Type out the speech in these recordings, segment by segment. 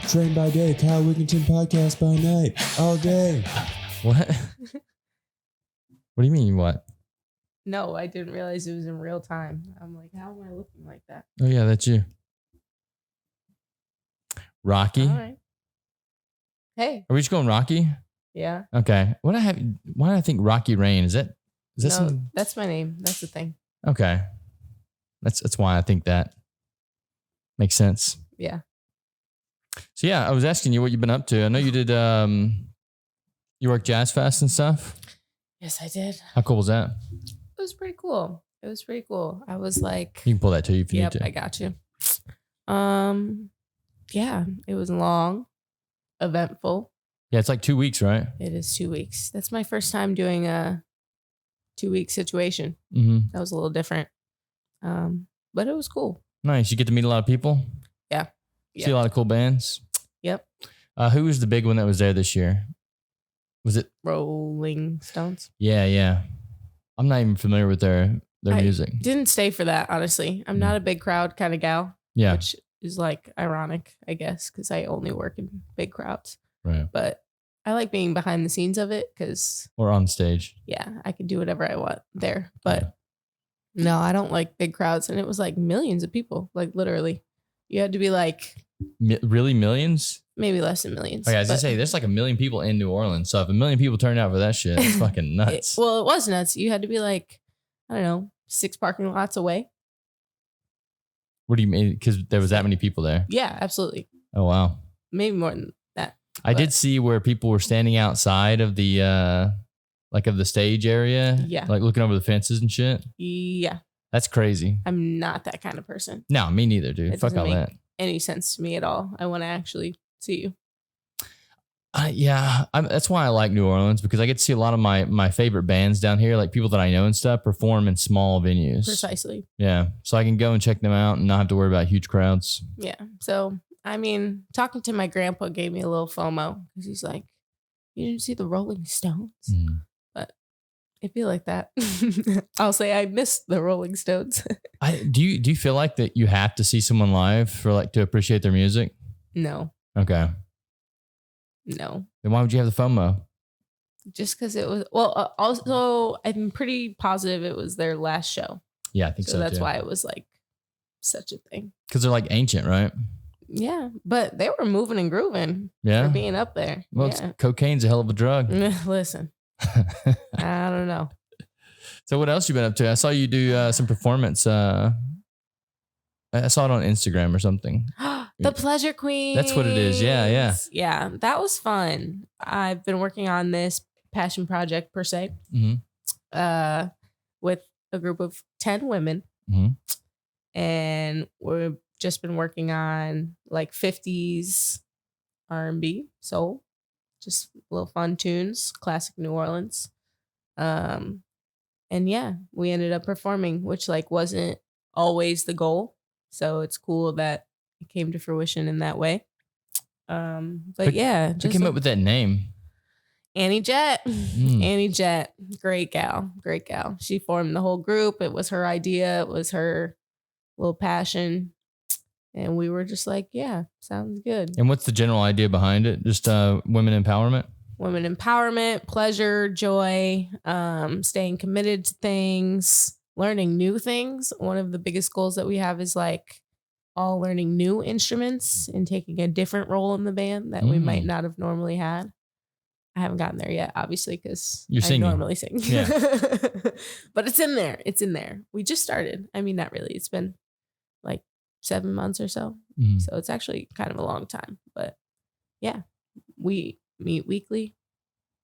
Train by day, Kyle Wigginton podcast by night, all day. What? What do you mean, what? No, I didn't realize it was in real time. I'm like, how am I looking like that? Oh, yeah, that's you. Rocky? All right. Hey. Are we just going Rocky? Yeah. Okay. Why did I think Rocky Raine? Is that No, some? that's my name. That's the thing. Okay. That's why I think that makes sense. Yeah. So yeah, I was asking you what you've been up to. I know you did you worked Jazz Fest and stuff. Yes, I did. How cool was that? It was pretty cool. I was like, You can pull that too if you yep, need to. I got you. Yeah, it was long, eventful. Yeah, it's like 2 weeks, right? It is 2 weeks. That's my first time doing a 2-week situation. Mm-hmm. That was a little different. But it was cool. Nice. You get to meet a lot of people. Yeah. See a lot of cool bands. Yep. Who was the big one that was there this year? Was it Rolling Stones. Yeah. I'm not even familiar with their music. Didn't stay for that, honestly. I'm not a big crowd kind of gal. Yeah. Which is like ironic, I guess, because I only work in big crowds. Right. But I like being behind the scenes of it because, Or on stage. yeah, I can do whatever I want there. But no, I don't like big crowds. And it was like millions of people, like literally. You had to be like Really millions? maybe less than millions. Okay, I was gonna but say there's like 1 million people in New Orleans. So if 1 million people turned out for that shit, it's fucking nuts. it was nuts. You had to be like, I don't know, 6 parking lots away. What do you mean? Because there was that many people there. Yeah, absolutely. Oh wow. Maybe more than that. I But- did see where people were standing outside of the of the stage area. Yeah. Like looking over the fences and shit. Yeah, That's crazy. I'm not that kind of person. No, me neither, dude. It Fuck doesn't all make that. any sense to me at all. I want to actually see you. That's why I like New Orleans, because I get to see a lot of my favorite bands down here, like people that I know and stuff, perform in small venues. Precisely. Yeah. So I can go and check them out and not have to worry about huge crowds. Yeah. So, I mean, talking to my grandpa gave me a little FOMO because he's like, you didn't see the Rolling Stones? Mm. But I feel like that. I'll say I missed the Rolling Stones. Do you feel like that you have to see someone live for like to appreciate their music? No. Okay. No. Then why would you have the FOMO? Just because it was, well, also, I'm pretty positive it was their last show. Yeah, I think so. So that's too. why it was like such a thing. Because they're like ancient, right? Yeah. But they were moving and grooving Yeah. for being up there. Well, cocaine's a hell of a drug. Listen, I don't know. So what else you been up to? I saw you do some performance. I saw it on Instagram or something. The Pleasure Queen. That's what it is. Yeah. Yeah, that was fun. I've been working on this passion project per se, with a group of 10 women, and we've just been working on like 50s R&B, soul, just little fun tunes, classic New Orleans. And yeah, we ended up performing, which like wasn't always the goal. So it's cool that it came to fruition in that way. But yeah, Who came up with that name? Annie Jett. Annie Jett, great gal. She formed the whole group. It was her idea. It was her little passion. And we were just like, yeah, sounds good. And what's the general idea behind it? Just women empowerment? Women empowerment, pleasure, joy, staying committed to things, learning new things. One of the biggest goals that we have is like all learning new instruments and taking a different role in the band that we might not have normally had. I haven't gotten there yet, obviously, because I normally sing. Yeah. But it's in there. It's in there. We just started. I mean, not really. It's been like 7 months or so. So it's actually kind of a long time. But yeah, we meet weekly,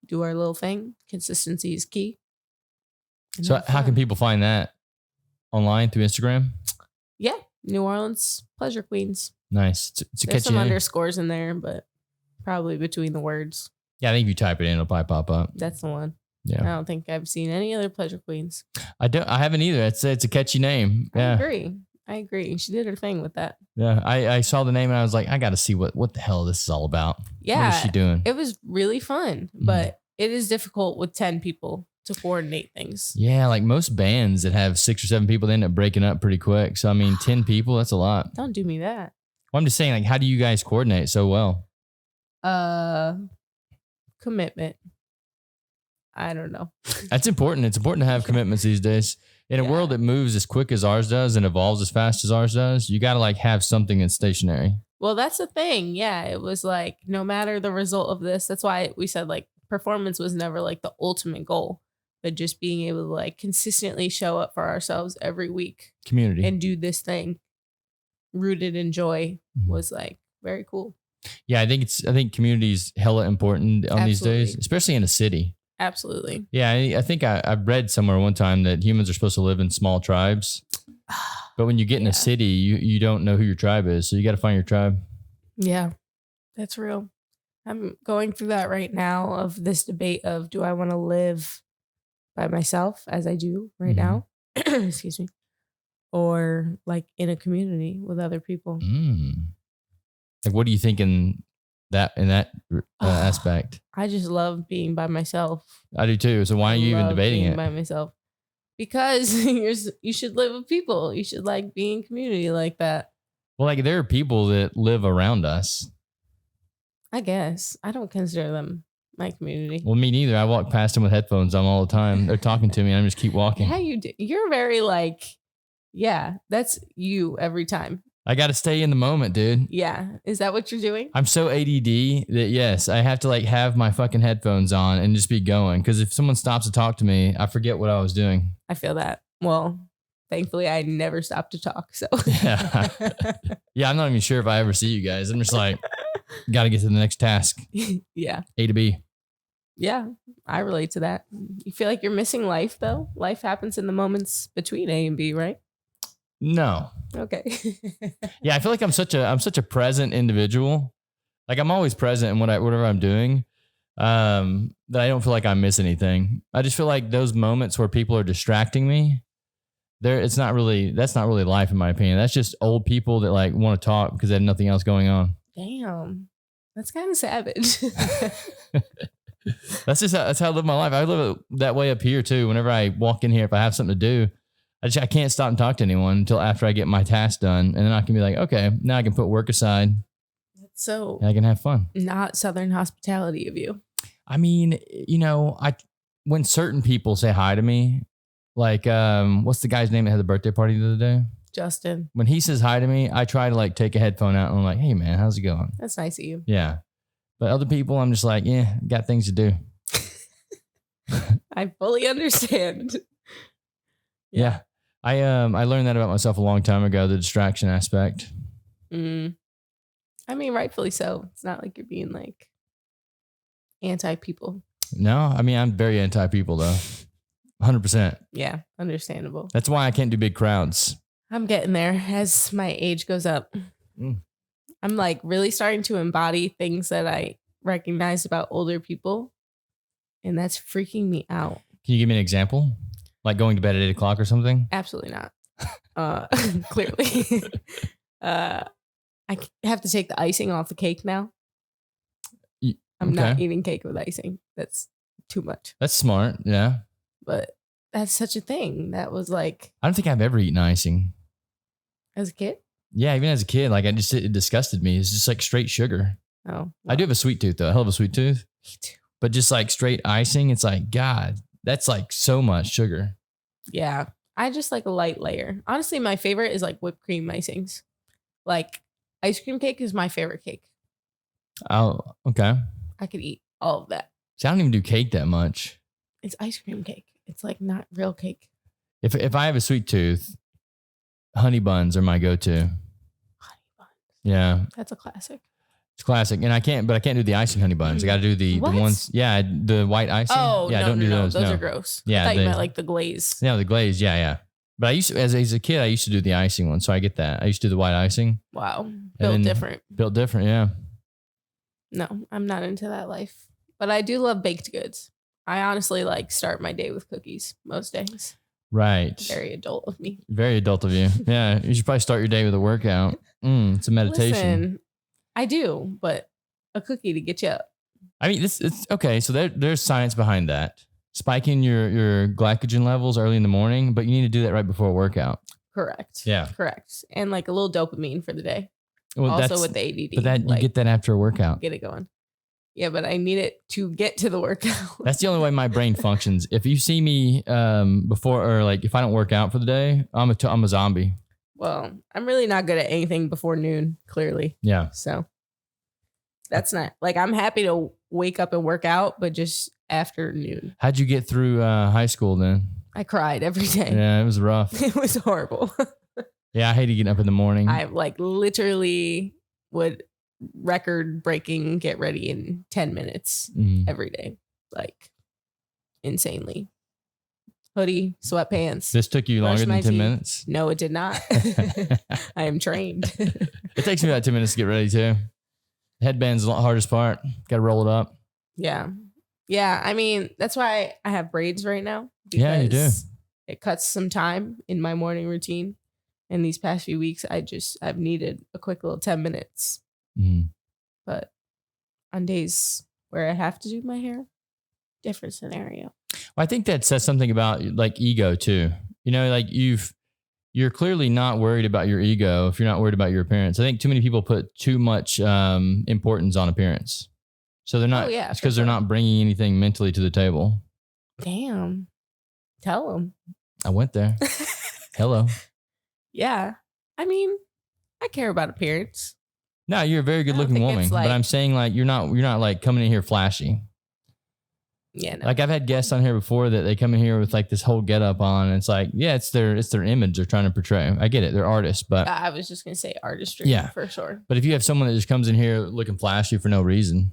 do our little thing. Consistency is key. And So have how can fun. people find that? Online through Instagram? Yeah, New Orleans Pleasure Queens. Nice. It's a There's catchy some name. underscores in there, but probably between the words. Yeah, I think if you type it in, it'll probably pop up. That's the one. Yeah. I don't think I've seen any other Pleasure Queens. I haven't either. It's a catchy name. Yeah. I agree. She did her thing with that. Yeah. I saw the name and I was like, I got to see what the hell this is all about. Yeah. What is she doing? It was really fun, but it is difficult with 10 people to coordinate things. Yeah, like most bands that have 6 or 7 people, they end up breaking up pretty quick. So I mean, 10 people, that's a lot. Don't do me that. Well, I'm just saying, like, how do you guys coordinate so well? Commitment. I don't know. That's important. It's important to have commitments these days. In a world that moves as quick as ours does and evolves as fast as ours does, you got to like have something that's stationary. Well, that's the thing. Yeah, it was like no matter the result of this, that's why we said like performance was never like the ultimate goal, but just being able to like consistently show up for ourselves every week, Community, and do this thing rooted in joy was like very cool. Yeah, I think community is hella important on these days, especially in a city. Absolutely. Yeah, I think I read somewhere one time that humans are supposed to live in small tribes. But when you get in a city, you don't know who your tribe is. So you got to find your tribe. Yeah, that's real. I'm going through that right now of this debate of do I want to live by myself as I do right now? Excuse me. Or like in a community with other people. Like, what do you think in that aspect? I just love being by myself. I do too. So why are you even debating it? By myself. Because you should live with people. You should like be in community like that. Well, like there are people that live around us. I guess. I don't consider them my community. Well, me neither. I walk past them with headphones on all the time. They're talking to me and I just keep walking. Yeah, you do. You're very like, yeah, that's you every time. I got to stay in the moment, dude. Yeah. Is that what you're doing? I'm so ADD that yes, I have to like have my fucking headphones on and just be going. Because if someone stops to talk to me, I forget what I was doing. I feel that. Well, thankfully I never stop to talk. So yeah. Yeah, I'm not even sure if I ever see you guys. I'm just like, got to get to the next task. Yeah. A to B. Yeah, I relate to that. You feel like you're missing life though? Life happens in the moments between A and B, right? No. Okay. Yeah, I feel like I'm such a present individual. Like I'm always present in whatever I'm doing. That I don't feel like I miss anything. I just feel like those moments where people are distracting me, that's not really life in my opinion. That's just old people that like want to talk because they have nothing else going on. Damn. That's kind of savage. That's how I live my life. I live it that way up here too. Whenever I walk in here, if I have something to do, I can't stop and talk to anyone until after I get my task done. And then I can be like, okay, now I can put work aside. So and I can have fun. Not Southern hospitality of you. I mean, when certain people say hi to me, like, what's the guy's name that had the birthday party the other day? Justin. When he says hi to me, I try to like take a headphone out and I'm like, hey man, how's it going? That's nice of you. Yeah. But other people, I'm just like, yeah, got things to do. I fully understand. Yeah. I learned that about myself a long time ago, the distraction aspect. I mean, rightfully so. It's not like you're being like anti-people. No, I mean, I'm very anti-people though. 100%. Yeah, understandable. That's why I can't do big crowds. I'm getting there as my age goes up. I'm like really starting to embody things that I recognized about older people. And that's freaking me out. Can you give me an example? Like going to bed at 8 o'clock or something? Absolutely not. Clearly. I have to take the icing off the cake now. I'm not eating cake with icing. That's too much. That's smart. Yeah. But that's such a thing. That was like. I don't think I've ever eaten icing. As a kid? Yeah, even as a kid. Like it disgusted me. It's just like straight sugar. Oh. Well. I do have a sweet tooth though. A hell of a sweet tooth. Me too. But just like straight icing, it's like, God, that's like so much sugar. Yeah. I just like a light layer. Honestly, my favorite is like whipped cream icings. Like ice cream cake is my favorite cake. Oh, okay. I could eat all of that. See, I don't even do cake that much. It's ice cream cake. It's like not real cake. If I have a sweet tooth, honey buns are my go-to. Honey buns. Yeah. That's a classic. It's classic. And I can't do the icing honey buns. I got to do the ones. Yeah. The white icing. Oh, yeah. No, don't do those. Those are gross. Yeah. I thought you meant like the glaze. Yeah. The glaze. Yeah. Yeah. But I used to, as a kid, I used to do the icing one. So I get that. I used to do the white icing. Wow. Built different. Built different. Yeah. No, I'm not into that life. But I do love baked goods. I honestly like start my day with cookies most days. Right. Very adult of me. Very adult of you. Yeah. You should probably start your day with a workout. It's a meditation. Listen, I do, but a cookie to get you up. I mean, it's okay. So there's science behind that. Spiking your glycogen levels early in the morning, but you need to do that right before a workout. Correct. Yeah. Correct. And like a little dopamine for the day. Well, also with the ADD. But that you get that after a workout. Get it going. Yeah, but I need it to get to the workout. That's the only way my brain functions. If you see me before, or like if I don't work out for the day, I'm a zombie. Well, I'm really not good at anything before noon, clearly. Yeah. So that's not like I'm happy to wake up and work out, but just after noon. How'd you get through high school then? I cried every day. Yeah, it was rough. It was horrible. Yeah, I hated getting up in the morning. I like literally would record breaking get ready in 10 minutes every day. Like insanely. Hoodie, sweatpants. This took you longer than 10 teeth. minutes? No, it did not. I am trained. It takes me about 10 minutes to get ready too. Headband's the hardest part. Got to roll it up. Yeah. Yeah. I mean, that's why I have braids right now. Yeah, you do. It cuts some time in my morning routine. And these past few weeks, I've needed a quick little 10 minutes. But on days where I have to do my hair, different scenario. Well, I think that says something about like ego too. You know, like you're clearly not worried about your ego if you're not worried about your appearance. I think too many people put too much importance on appearance. So they're not, it's because they're not bringing anything mentally to the table. Damn. Tell them. I went there. Hello. Yeah. I mean, I care about appearance. No, you're a very good looking woman, but I'm saying like, you're not like coming in here flashy. Yeah. No. Like I've had guests on here before that they come in here with like this whole getup on, and it's like, yeah, it's their image they're trying to portray. I get it. They're artists, but I was just going to say artistry for sure. But if you have someone that just comes in here looking flashy for no reason,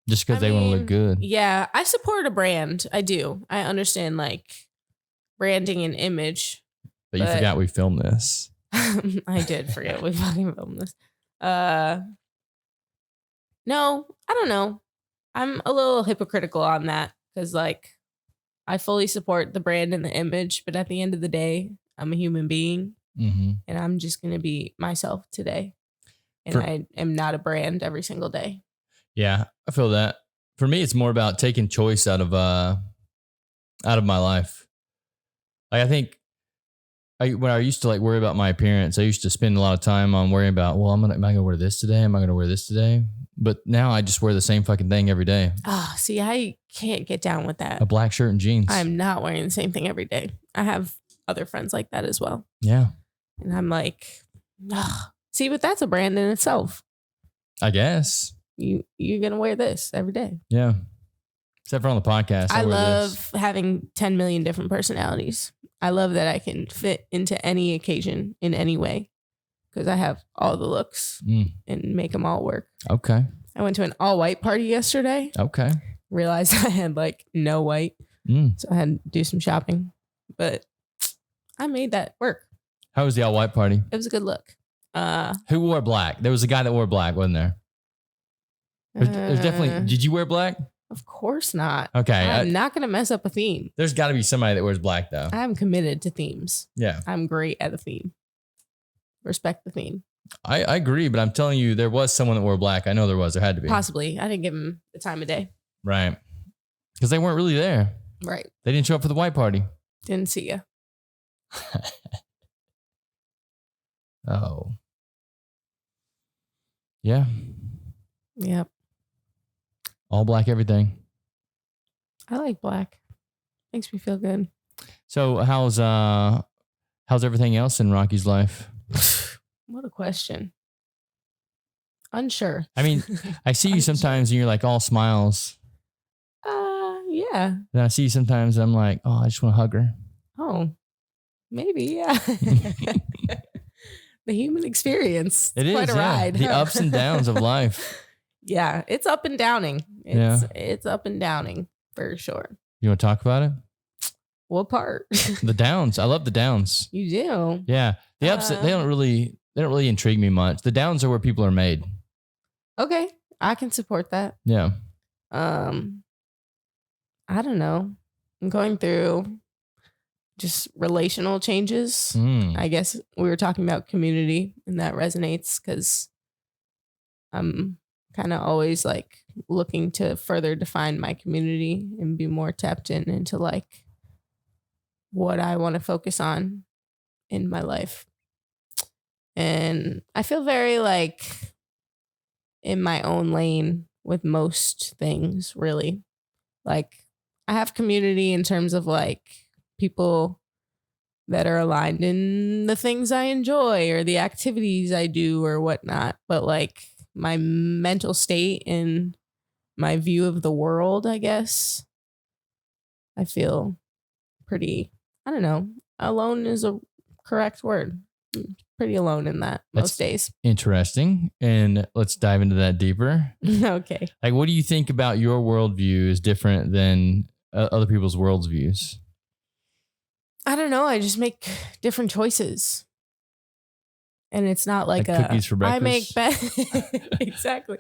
just because they want to look good. Yeah. I support a brand. I do. I understand like branding and image. But you forgot we filmed this. I did forget we fucking filmed this. No, I don't know. I'm a little hypocritical on that because like I fully support the brand and the image, but at the end of the day, I'm a human being and I'm just going to be myself today. And I am not a brand every single day. Yeah, I feel that. For me, it's more about taking choice out of my life. Like I think when I used to like worry about my appearance, I used to spend a lot of time on worrying about, well, am I going to wear this today? Am I going to wear this today? But now I just wear the same fucking thing every day. Oh, see, I can't get down with that. A black shirt and jeans. I'm not wearing the same thing every day. I have other friends like that as well. Yeah. And I'm like, see, but that's a brand in itself. I guess. You're going to wear this every day. Yeah. Except for on the podcast. I love having 10 million different personalities. I love that I can fit into any occasion in any way because I have all the looks and make them all work. Okay. I went to an all white party yesterday. Okay. Realized I had like no white. So I had to do some shopping, but I made that work. How was the all white party? It was a good look. Who wore black? There was a guy that wore black, wasn't there? There's definitely. Did you wear black? Of course not. Okay. I'm not going to mess up a theme. There's got to be somebody that wears black though. I'm committed to themes. Yeah. I'm great at a theme. Respect the theme. I agree, but I'm telling you, there was someone that wore black. I know there was. There had to be. Possibly. I didn't give him the time of day. Right. Because they weren't really there. Right. They didn't show up for the white party. Didn't see ya. Oh. Yeah. Yep. All black everything. I like black. Makes me feel good. So how's everything else in Rocky's life? What a question. Unsure. I mean, I see you sometimes and you're like all smiles. Yeah. Then I see you sometimes and I'm like, oh, I just want to hug her. Oh, maybe, yeah. The human experience. It is quite a ride. The ups and downs of life. Yeah, it's up and downing. It's up and downing for sure. You want to talk about it? What part? The downs. I love the downs. You do? Yeah. The ups, they don't really intrigue me much. The downs are where people are made. Okay. I can support that. Yeah. I don't know. I'm going through just relational changes. I guess we were talking about community and that resonates because I'm kind of always like looking to further define my community and be more tapped into like what I want to focus on in my life. And I feel very like in my own lane with most things, really. Like I have community in terms of like people that are aligned in the things I enjoy or the activities I do or whatnot. But like my mental state and my view of the world, I guess, I feel pretty, I don't know, alone is a correct word. Pretty alone in that most days. Interesting. And let's dive into that deeper. Okay. Like, what do you think about your worldview is different than other people's worldviews? I don't know. I just make different choices. And it's not like cookies for breakfast. I make exactly.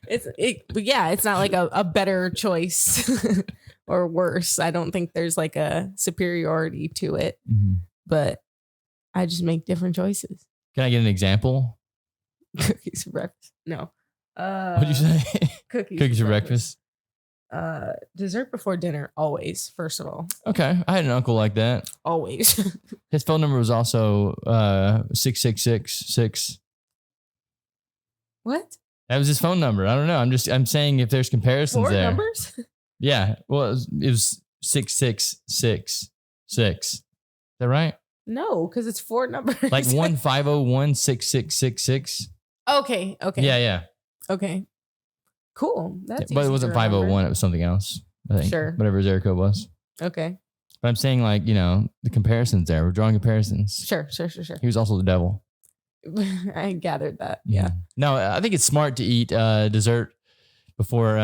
It's not like a better choice or worse. I don't think there's like a superiority to it, but I just make different choices. Can I get an example? Cookies for breakfast? No. What'd you say? Cookies for breakfast. Dessert before dinner, always. First of all. Okay, I had an uncle like that. Always. His phone number was also 6666. What? That was his phone number. I don't know. I'm saying if there's comparisons 4 there. numbers? Yeah. Well, it was 6666. Is that right? No, because it's 4 numbers. Like 15016666. Okay. Yeah. Okay. Cool. That's but it wasn't 501. It was something else. I think. Sure. Whatever his area code was. Okay. But I'm saying like, the comparisons there. We're drawing comparisons. Sure. He was also the devil. I gathered that. Yeah. No, I think it's smart to eat dessert before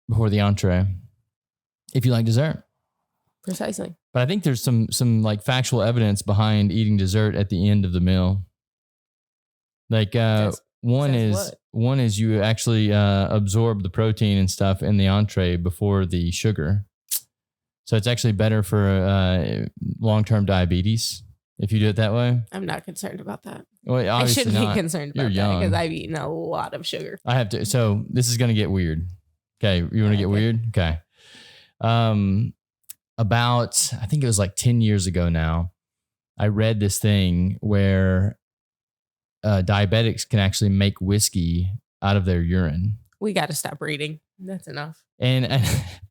the entree if you like dessert. Precisely. But I think there's some like factual evidence behind eating dessert at the end of the meal. Like one is you actually absorb the protein and stuff in the entree before the sugar. So it's actually better for long-term diabetes if you do it that way. I'm not concerned about that. Well, I shouldn't be concerned about that because I've eaten a lot of sugar. I have to. So this is going to get weird. Okay. You want to get weird? Okay. About, I think it was like 10 years ago now, I read this thing where diabetics can actually make whiskey out of their urine. We got to stop reading. That's enough. And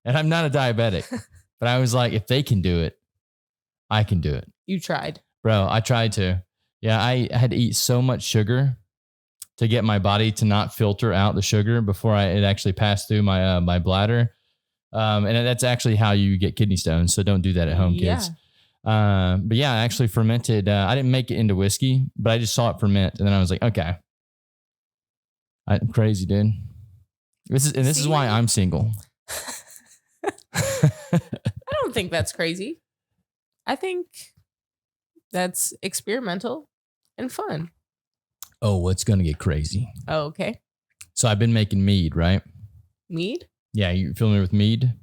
I'm not a diabetic, but I was like, if they can do it, I can do it. You tried. Bro, I tried to. Yeah, I had to eat so much sugar to get my body to not filter out the sugar before it actually passed through my bladder. And that's actually how you get kidney stones. So don't do that at home, kids. But yeah, I actually fermented. I didn't make it into whiskey, but I just saw it ferment. And then I was like, okay. I'm crazy, dude. This is why I'm single. I don't think that's crazy. I think that's experimental and fun. Oh, it's going to get crazy. Oh, okay. So I've been making mead, right? Mead? Yeah, you familiar with mead?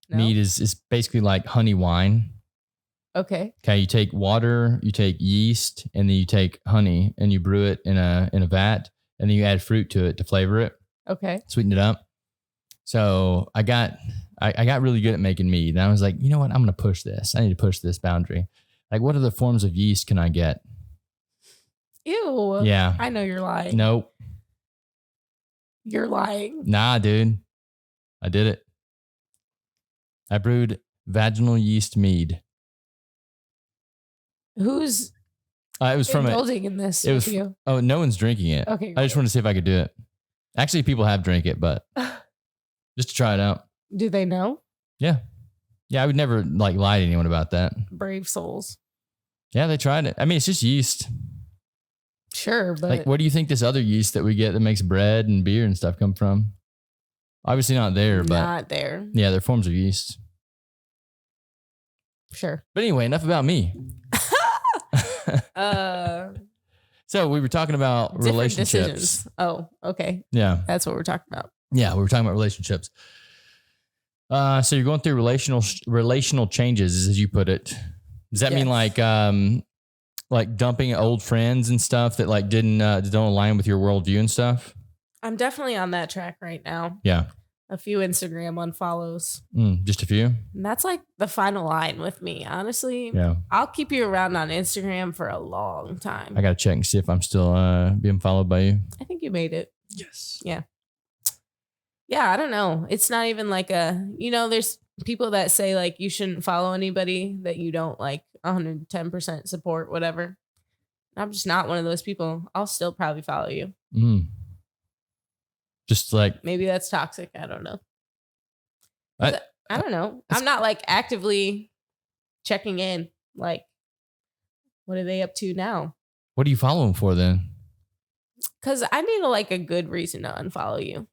No. Mead is basically like honey wine. Okay. Okay, you take water, you take yeast, and then you take honey and you brew it in a vat, and then you add fruit to it to flavor it. Okay. Sweeten it up. So I got really good at making mead. And I was like, you know what? I'm going to push this. I need to push this boundary. Like, what other forms of yeast can I get? Ew. Yeah. I know you're lying. Nope. You're lying. Nah, dude. I did it. I brewed vaginal yeast mead. Who's it was from indulging in this? It was. You? Oh, no one's drinking it. Okay. I just wanted to see if I could do it. Actually, people have drank it, but just to try it out. Do they know? Yeah. Yeah, I would never like lie to anyone about that. Brave souls. Yeah, they tried it. I mean, it's just yeast. Sure, but like, where do you think this other yeast that we get that makes bread and beer and stuff come from? Obviously not there, but not there. Yeah, they're forms of yeast. Sure. But anyway, enough about me. So we were talking about relationships. Decisions. Oh, okay. Yeah. That's what we're talking about. Yeah, we were talking about relationships. So you're going through relational changes, as you put it. Does that mean like dumping old friends and stuff that like don't align with your worldview and stuff? I'm definitely on that track right now. Yeah. a few Instagram unfollows. Just a few? And that's like the final line with me, honestly. Yeah. I'll keep you around on Instagram for a long time. I got to check and see if I'm still being followed by you. I think you made it. Yes. Yeah. Yeah, I don't know. It's not even like there's people that say like you shouldn't follow anybody that you don't like 110% support, whatever. I'm just not one of those people. I'll still probably follow you. Just like maybe that's toxic. I don't know. I don't know. I'm not like actively checking in. Like, what are they up to now? What do you follow them for then? Because I need a good reason to unfollow you.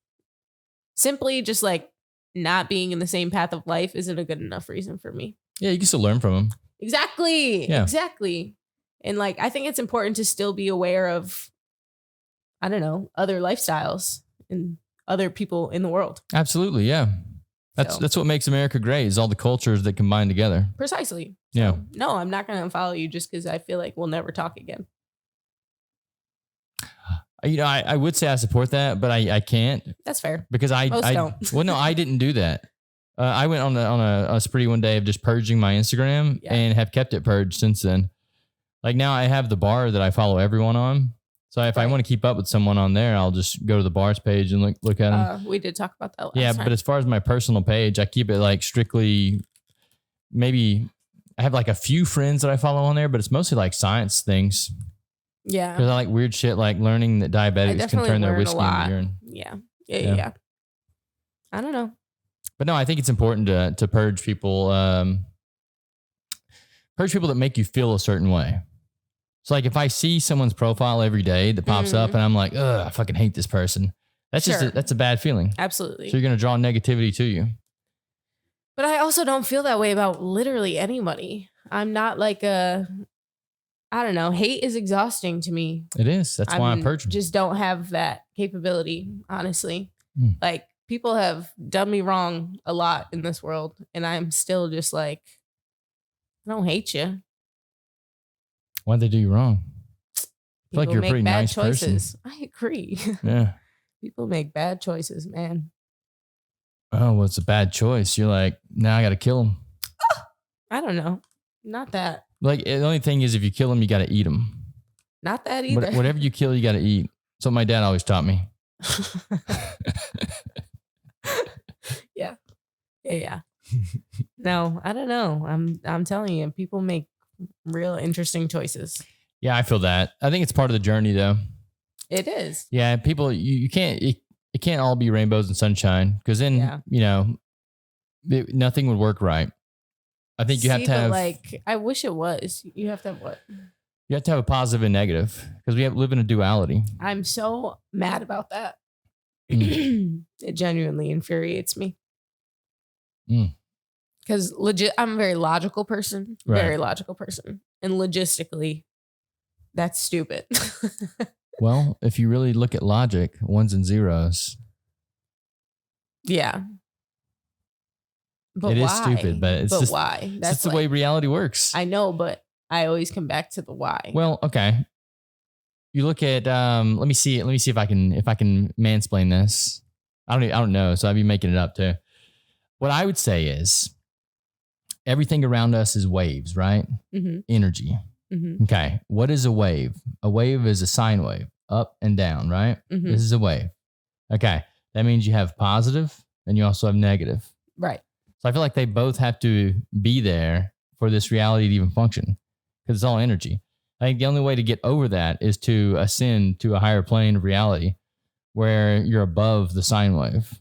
Simply just like not being in the same path of life isn't a good enough reason for me. Yeah, you can still learn from them. Exactly. Yeah. Exactly. And like, I think it's important to still be aware of, I don't know, other lifestyles and other people in the world. Absolutely. Yeah. That's what makes America great, is all the cultures that combine together. Precisely. Yeah. So, no, I'm not going to unfollow you just because I feel like we'll never talk again. I would say I support that, but I can't. That's fair. Because I don't. Well, no, I didn't do that. I went on a spree one day of just purging my Instagram and have kept it purged since then. Like now I have the bar that I follow everyone on. So if I want to keep up with someone on there, I'll just go to the bars page and look at them. We did talk about that last time. But as far as my personal page, I keep it like strictly, maybe I have like a few friends that I follow on there, but it's mostly like science things. Yeah. Because I like weird shit like learning that diabetics can turn their whiskey into urine. Yeah. I don't know. But no, I think it's important to purge people that make you feel a certain way. So like if I see someone's profile every day that pops up and I'm like, ugh, I fucking hate this person. That's that's a bad feeling. Absolutely. So you're going to draw negativity to you. But I also don't feel that way about literally anybody. I'm not like I don't know. Hate is exhausting to me. It is. That's why I purge them. Just don't have that capability, honestly. Like people have done me wrong a lot in this world. And I'm still just like, I don't hate you. Why'd they do you wrong? I feel like you're a pretty nice choices. person. I agree. Yeah. People make bad choices, man. Oh, well, it's a bad choice. You're like, now I got to kill them. I don't know. Not that. Like, the only thing is if you kill them, you got to eat them. Not that either. Whatever you kill, you got to eat. That's what my dad always taught me. Yeah. No, I don't know. I'm telling you, people make real interesting choices. Yeah, I feel that. I think it's part of the journey, though. It is. Yeah, people, you can't. It can't all be rainbows and sunshine, because then nothing would work right. I think you have to have I wish it was. You have to have what? You have to have a positive and negative, because we live in a duality. I'm so mad about that. It genuinely infuriates me. Because I'm a very logical person. Right. Very logical person. And logistically, that's stupid. Well, if you really look at logic, ones and zeros. Yeah. But it why? is stupid, but it's just why? That's the way reality works. I know, but I always come back to the why. Well, okay. You look at let me see if I can mansplain this. I don't know, so I'd be making it up too. What I would say is everything around us is waves, right? Mm-hmm. Energy. Mm-hmm. Okay. What is a wave? A wave is a sine wave, up and down, right? Mm-hmm. This is a wave. Okay. That means you have positive and you also have negative. Right. So I feel like they both have to be there for this reality to even function, because it's all energy. I think the only way to get over that is to ascend to a higher plane of reality where you're above the sine wave.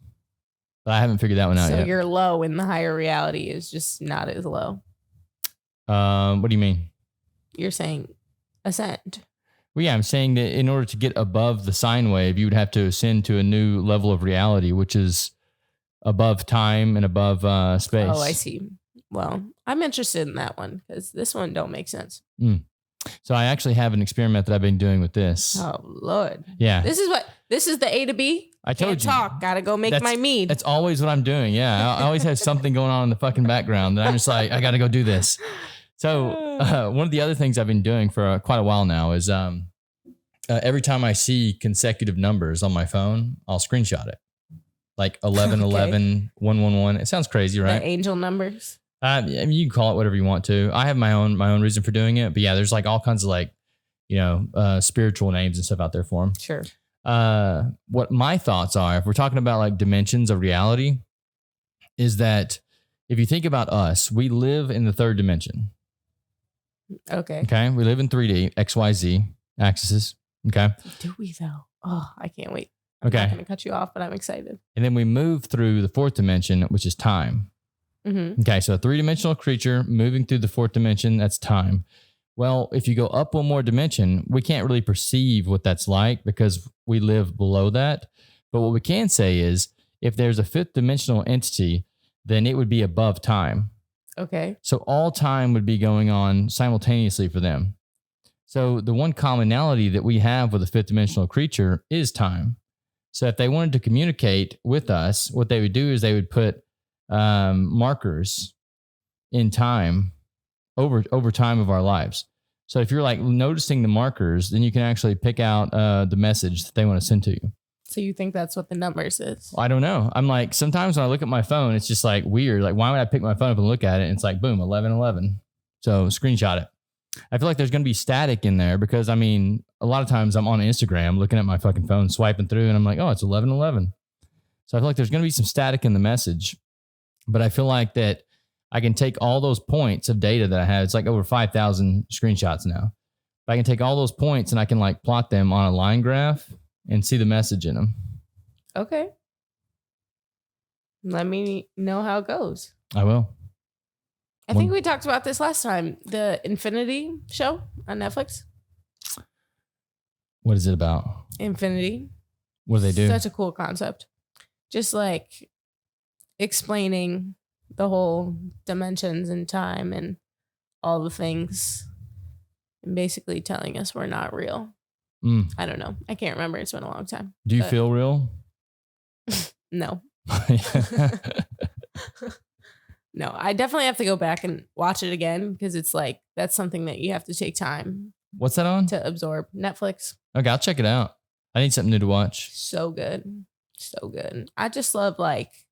But I haven't figured that one out yet. So you're low and the higher reality is just not as low. What do you mean? You're saying ascend. Well, yeah, I'm saying that in order to get above the sine wave, you would have to ascend to a new level of reality, which is above time and above space. Oh, I see. Well, I'm interested in that one because this one don't make sense. So I actually have an experiment that I've been doing with this. Oh, Lord. Yeah. This is the A to B. I told you. Talk. Gotta go make my mead. That's always what I'm doing. Yeah. I always have something going on in the fucking background that I'm just like, I got to go do this. So one of the other things I've been doing for quite a while now is every time I see consecutive numbers on my phone, I'll screenshot it. like 11, 11, 111. It sounds crazy, right? The angel numbers. I mean, you can call it whatever you want to. I have my own reason for doing it, but yeah, there's like all kinds of like, spiritual names and stuff out there for them. Sure. What my thoughts are, if we're talking about like dimensions of reality, is that if you think about us, we live in the third dimension. Okay. Okay. We live in 3D, XYZ axes. Okay. Do we though? Oh, I can't wait. I'm Okay. not going to cut you off, but I'm excited. And then we move through the fourth dimension, which is time. Mm-hmm. Okay. So a three-dimensional creature moving through the fourth dimension, that's time. Well, if you go up one more dimension, we can't really perceive what that's like because we live below that. But what we can say is if there's a fifth dimensional entity, then it would be above time. Okay. So all time would be going on simultaneously for them. So the one commonality that we have with a fifth dimensional creature is time. So if they wanted to communicate with us, what they would do is they would put markers in time over time of our lives. So if you're like noticing the markers, then you can actually pick out the message that they want to send to you. So you think that's what the numbers is? I don't know. I'm like, sometimes when I look at my phone, it's just like weird. Like, why would I pick my phone up and look at it? And it's like, boom, 1111. So screenshot it. I feel like there's going to be static in there because, I mean, a lot of times I'm on Instagram looking at my fucking phone, swiping through, and I'm like, oh, it's 1111. So I feel like there's going to be some static in the message. But I feel like that I can take all those points of data that I have. It's like over 5,000 screenshots now. But I can take all those points and I can like plot them on a line graph and see the message in them. Okay. Let me know how it goes. I will. I think we talked about this last time. The Infinity show on Netflix. What is it about? Infinity. What do they do? Such a cool concept. Just like explaining the whole dimensions and time and all the things and basically telling us we're not real. I don't know. I can't remember. It's been a long time. Do you feel real? No. No, I definitely have to go back and watch it again because it's like, that's something that you have to take time. What's that on? To absorb. Netflix. Okay, I'll check it out. I need something new to watch. So good. So good. I just love like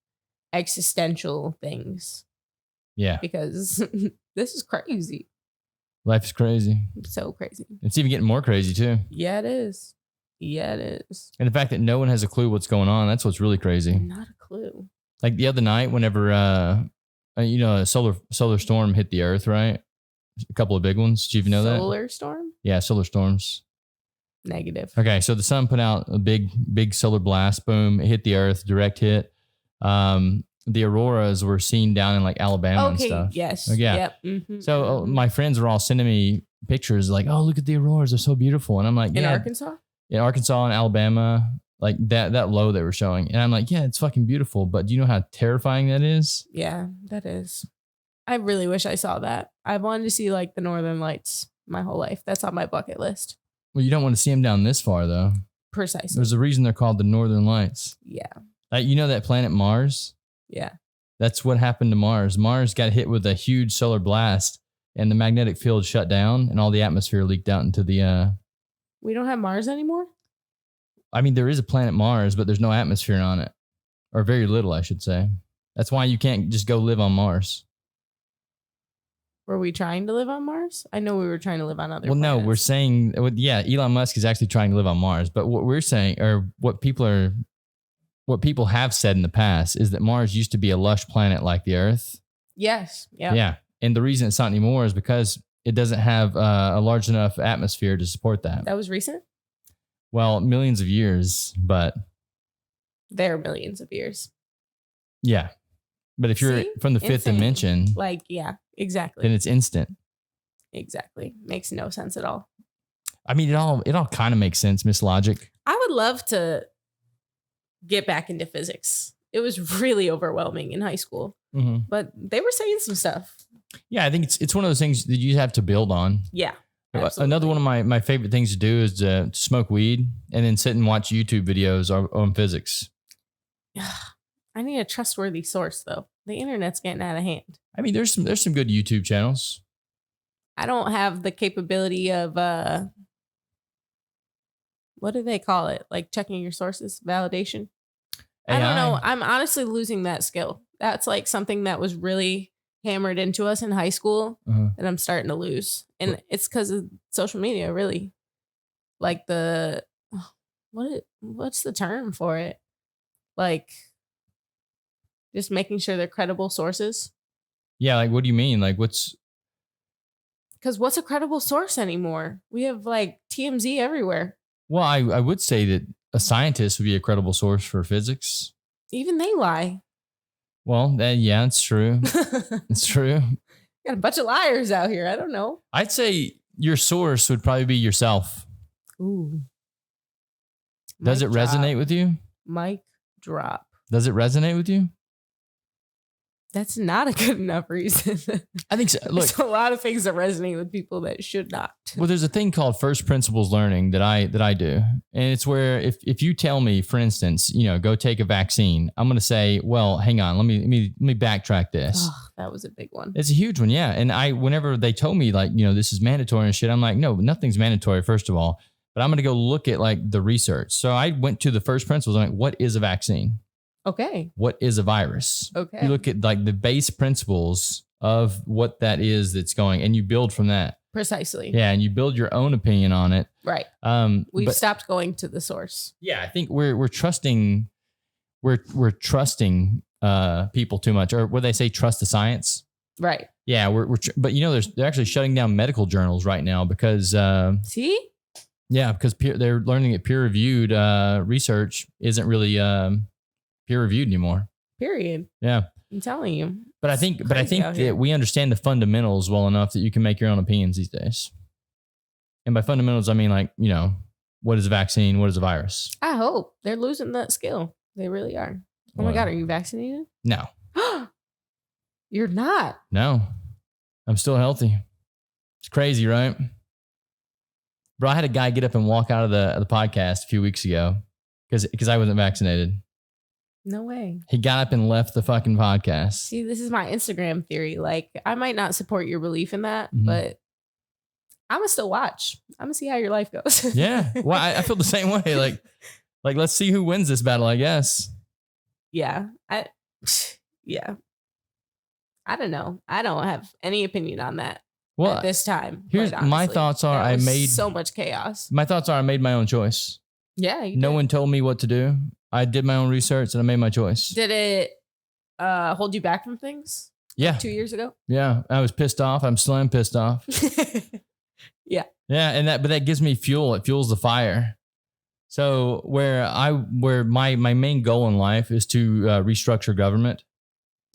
existential things. Yeah. Because this is crazy. Life is crazy. So crazy. It's even getting more crazy too. Yeah, it is. Yeah, it is. And the fact that no one has a clue what's going on, that's what's really crazy. Not a clue. Like the other night, whenever, a solar storm hit the earth, right? A couple of big ones. Did you even know that? Solar storm? Yeah, solar storms. Negative. Okay, so the sun put out a big solar blast. Boom, it hit the earth, direct hit. The auroras were seen down in like Alabama and stuff. Yes. Yeah. Yep. Mm-hmm. So my friends were all sending me pictures like, oh, look at the auroras. They're so beautiful. And I'm like, in yeah. Arkansas? In Arkansas and Alabama, like that low they were showing. And I'm like, yeah, it's fucking beautiful. But do you know how terrifying that is? Yeah, that is. I really wish I saw that. I've wanted to see like the Northern Lights my whole life. That's on my bucket list. Well, you don't want to see them down this far though. Precisely. There's a reason they're called the Northern Lights. Yeah. You know that planet Mars? Yeah. That's what happened to Mars. Mars got hit with a huge solar blast and the magnetic field shut down and all the atmosphere leaked out into the... We don't have Mars anymore? I mean, there is a planet Mars, but there's no atmosphere on it. Or very little, I should say. That's why you can't just go live on Mars. Were we trying to live on Mars? I know we were trying to live on other planets. No, we're saying... Yeah, Elon Musk is actually trying to live on Mars. But what we're saying, or what people have said in the past is that Mars used to be a lush planet like the Earth. Yes. Yeah. Yeah. And the reason it's not anymore is because it doesn't have a large enough atmosphere to support that. That was recent? Well, millions of years, but... They're millions of years. Yeah. But if you're from the fifth dimension... Like, yeah, exactly. Then it's instant. Exactly. Makes no sense at all. I mean, it all kind of makes sense, Miss Logic. I would love to get back into physics. It was really overwhelming in high school, but they were saying some stuff. Yeah, I think it's one of those things that you have to build on. Yeah. Absolutely. Another one of my favorite things to do is to smoke weed and then sit and watch YouTube videos on physics. I need a trustworthy source though. The internet's getting out of hand. I mean, there's some good YouTube channels. I don't have the capability of what do they call it? Like checking your sources, validation. I don't know. I'm honestly losing that skill. That's like something that was really hammered into us in high school that I'm starting to lose. And it's because of social media, really. Like what's the term for it? Like just making sure they're credible sources. Yeah, like what do you mean? Like what's a credible source anymore? We have like TMZ everywhere. Well, I would say that a scientist would be a credible source for physics. Even they lie. Well, yeah, it's true. It's true. Got a bunch of liars out here. I don't know. I'd say your source would probably be yourself. Ooh. Does it resonate with you? Mic drop. Does it resonate with you? That's not a good enough reason. I think so. Look, there's a lot of things that resonate with people that should not. Well, there's a thing called first principles learning that I do. And it's where if you tell me, for instance, go take a vaccine, I'm going to say, well, hang on, let me backtrack this. Oh, that was a big one. It's a huge one. Yeah. And whenever they told me like, this is mandatory and shit, I'm like, no, nothing's mandatory, first of all, but I'm going to go look at like the research. So I went to the first principles. I'm like, what is a vaccine? Okay. What is a virus? Okay. You look at like the base principles of what that is that's going, and you build from that. Precisely. Yeah, and you build your own opinion on it. Right. We've stopped going to the source. Yeah, I think we're trusting people too much, or what they say, trust the science. Right. Yeah, but they're actually shutting down medical journals right now because see. Yeah, because they're learning that peer reviewed research isn't really peer reviewed anymore. Period. Yeah. I'm telling you. But I think that we understand the fundamentals well enough that you can make your own opinions these days. And by fundamentals, I mean like, what is a vaccine? What is a virus? I hope they're losing that skill. They really are. Oh my God, are you vaccinated? No. You're not. No. I'm still healthy. It's crazy, right? Bro, I had a guy get up and walk out of the podcast a few weeks ago because I wasn't vaccinated. No way. He got up and left the fucking podcast. See, this is my Instagram theory. Like, I might not support your belief in that, but I'm gonna still watch. I'm gonna see how your life goes. Yeah. Well, I feel the same way. Like let's see who wins this battle, I guess. Yeah. Yeah. I don't know. I don't have any opinion on that. Well, at this time. Here's my thoughts are I made so much chaos. My thoughts are I made my own choice. Yeah. No one told me what to do. I did my own research and I made my choice. Did it hold you back from things? Yeah. 2 years ago? Yeah. I was pissed off. I'm slim pissed off. Yeah. Yeah. But that gives me fuel. It fuels the fire. So where my main goal in life is to restructure government.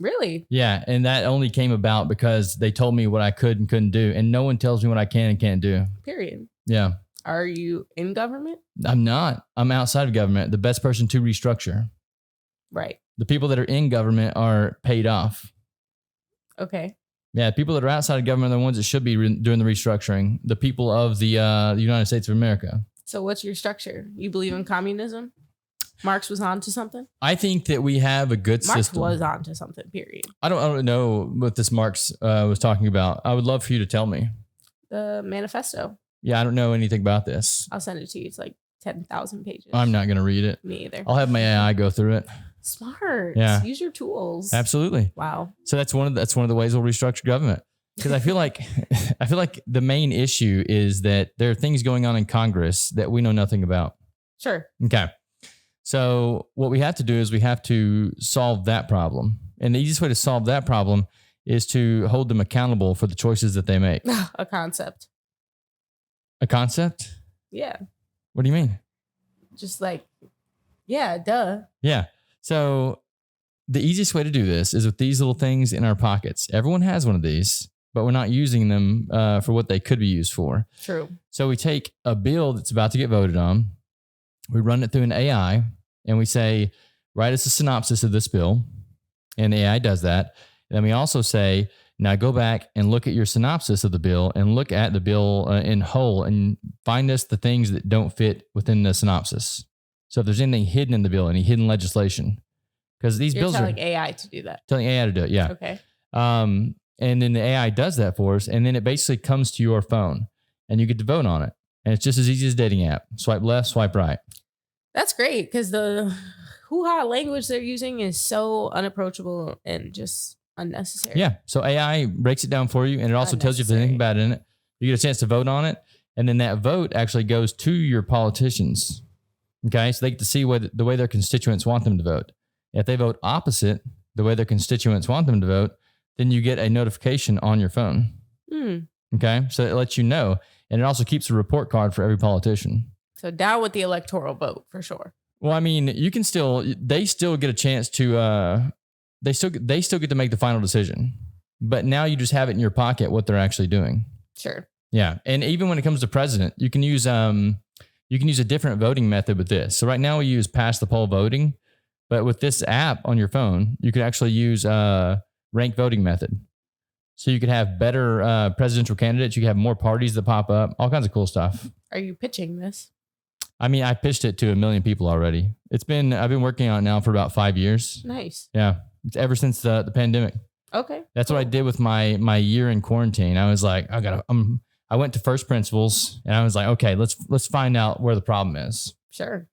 Really? Yeah. And that only came about because they told me what I could and couldn't do. And no one tells me what I can and can't do. Period. Yeah. Are you in government? I'm not. I'm outside of government. The best person to restructure. Right. The people that are in government are paid off. Okay. Yeah. People that are outside of government are the ones that should be doing the restructuring. The people of the United States of America. So what's your structure? You believe in communism? Marx was on to something? I think that we have a good system. Marx was on to something, period. I don't know what this Marx was talking about. I would love for you to tell me. The manifesto. Yeah, I don't know anything about this. I'll send it to you. It's like 10,000 pages. I'm not going to read it. Me either. I'll have my AI go through it. Smart. Yeah. Use your tools. Absolutely. Wow. So that's one of the ways we'll restructure government. Because I feel like the main issue is that there are things going on in Congress that we know nothing about. Sure. Okay. So what we have to do is we have to solve that problem. And the easiest way to solve that problem is to hold them accountable for the choices that they make. A concept. A concept? Yeah. What do you mean? Just like, yeah, duh. Yeah. So the easiest way to do this is with these little things in our pockets. Everyone has one of these, but we're not using them for what they could be used for. True. So we take a bill that's about to get voted on, we run it through an AI, and we say, write us a synopsis of this bill. And the AI does that. And then we also say, now go back and look at your synopsis of the bill and look at the bill in whole and find us the things that don't fit within the synopsis. So if there's anything hidden in the bill, any hidden legislation, because these bills telling AI to do that. Telling AI to do it, yeah. Okay. And then the AI does that for us, and then it basically comes to your phone, and you get to vote on it. And it's just as easy as a dating app. Swipe left, swipe right. That's great because the hoo-ha language they're using is so unapproachable and just unnecessary. Yeah. So AI breaks it down for you, and it also tells you if there's anything bad in it. You get a chance to vote on it, and then that vote actually goes to your politicians. Okay, so they get to see what the way their constituents want them to vote. If they vote opposite the way their constituents want them to vote, then you get a notification on your phone. Okay, so it lets you know, and it also keeps a report card for every politician. So down with the electoral vote for sure. Well, I mean, they still get a chance to, they still get to make the final decision, but now you just have it in your pocket what they're actually doing. Sure. Yeah, and even when it comes to president, you can use a different voting method with this. So right now we use past the poll voting, but with this app on your phone, you could actually use ranked voting method. So you could have better presidential candidates. You could have more parties that pop up, all kinds of cool stuff. Are you pitching this? I mean, I pitched it to 1 million people already. I've been working on it now for about 5 years. Nice. Yeah. It's ever since the pandemic. Okay. That's what I did with my year in quarantine. I was like, I went to first principles and I was like, okay, let's find out where the problem is. Sure.